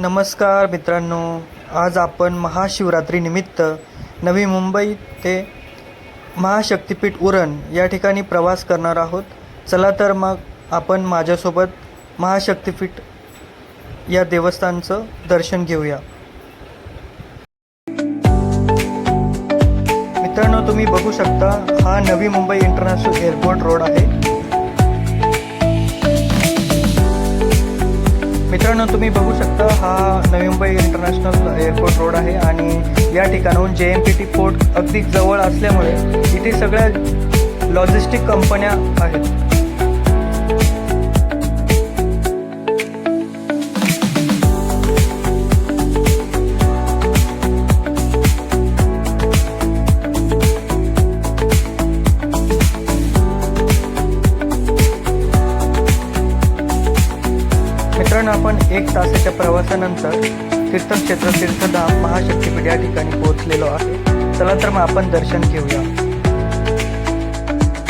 नमस्कार मित्रांनो, आज आपण महाशिवरात्रीनिमित्त नवी मुंबई ते महाशक्तिपीठ उरण या ठिकाणी प्रवास करणार आहोत. चला तर मग आपण माझ्यासोबत महाशक्तिपीठ या देवस्थानचं दर्शन घेऊया. मित्रांनो, तुम्ही बघू शकता हा Navi Mumbai international airport road आहे. मित्रांनो, तुम्ही बघू शकता हा Navi Mumbai international airport road आहे आणि या ठिकाणाहून JNPT पोर्ट अगदी जवळ असल्यामुळे इथे सगळ्या लॉजिस्टिक कंपन्या आहेत. मित्रांनो, आपण 1 तासाच्या प्रवासानंतर तीर्थक्षेत्र तीर्थधाम महाशक्तिपीठ या ठिकाणी पोहोचलेलो आहे. चला तर मग आपण दर्शन घेऊया.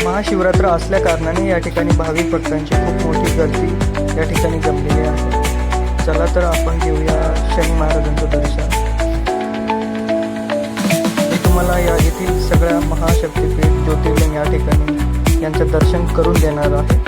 महाशिवरात्र असल्या कारणाने या ठिकाणी भाविक भक्तांची खूप मोठी गर्दी या ठिकाणी जमलेली आहे. चला तर आपण घेऊया शनी महाराजांचं दर्शन. मी तुम्हाला या येथील सगळ्या महाशक्तिपीठ ज्योतिर्लिंग या ठिकाणी यांचं दर्शन करून देणार आहे.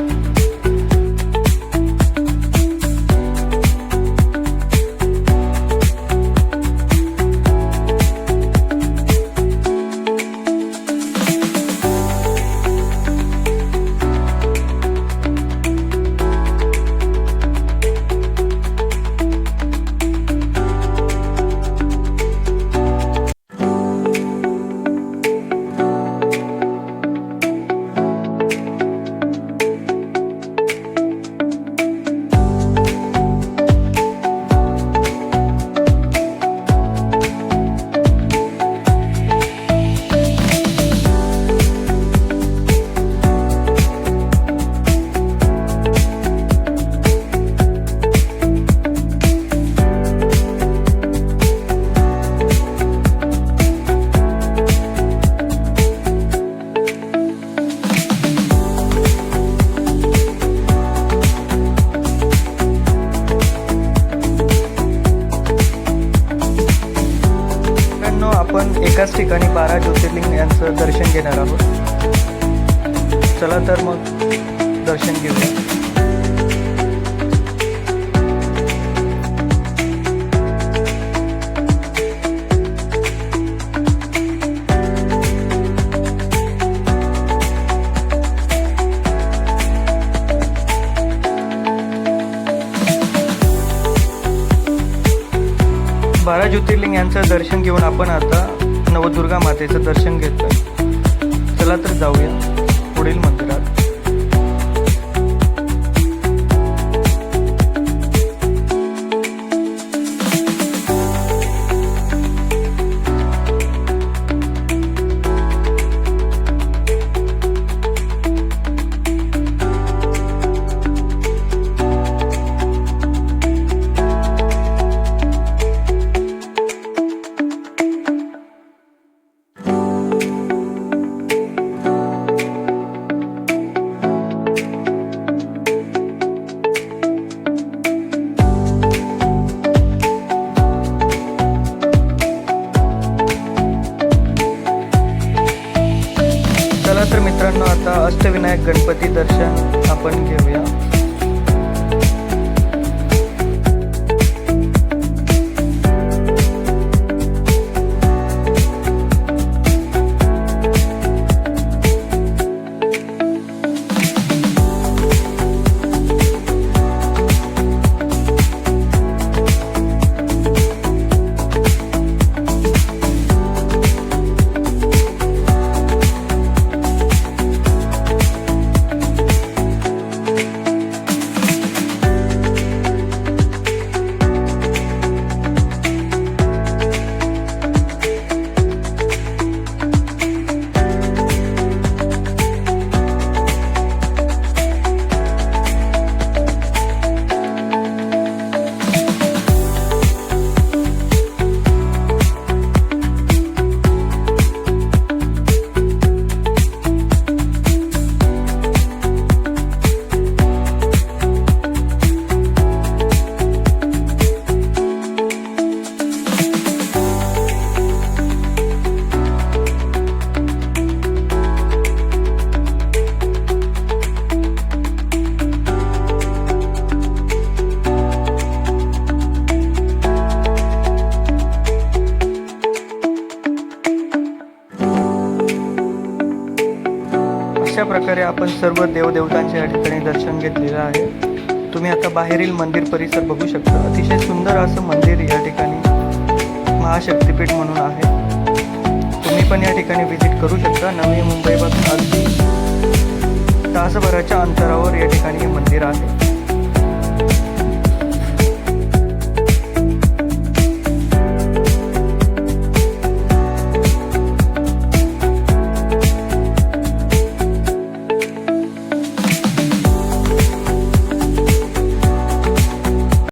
आपण एकाच ठिकाणी 12 ज्योतिर्लिंग यांचं दर्शन घेणार आहोत. चला तर मग दर्शन घेऊया. बारा ज्योतिर्लिंग यांचं दर्शन घेऊन आपण आता नवदुर्गा मातेचं दर्शन घेतोय. चला तर जाऊया पुढील मंदिरात. तर मित्रांनो, आता अष्टविनायक गणपती दर्शन आपण घेऊया. प्रकारे आपण सर्व देवदेवतांचे या ठिकाणी दर्शन घेतलेलं आहे. तुम्ही आता बाहेरील मंदिर परिसर बघू शकता. अतिशय सुंदर असं मंदिर या ठिकाणी महाशक्तिपीठ म्हणून आहे. तुम्ही पण या ठिकाणी व्हिजिट करू शकता. नवी मुंबईपासून अगदी तासभराच्या अंतरावर या ठिकाणी हे मंदिर आहे.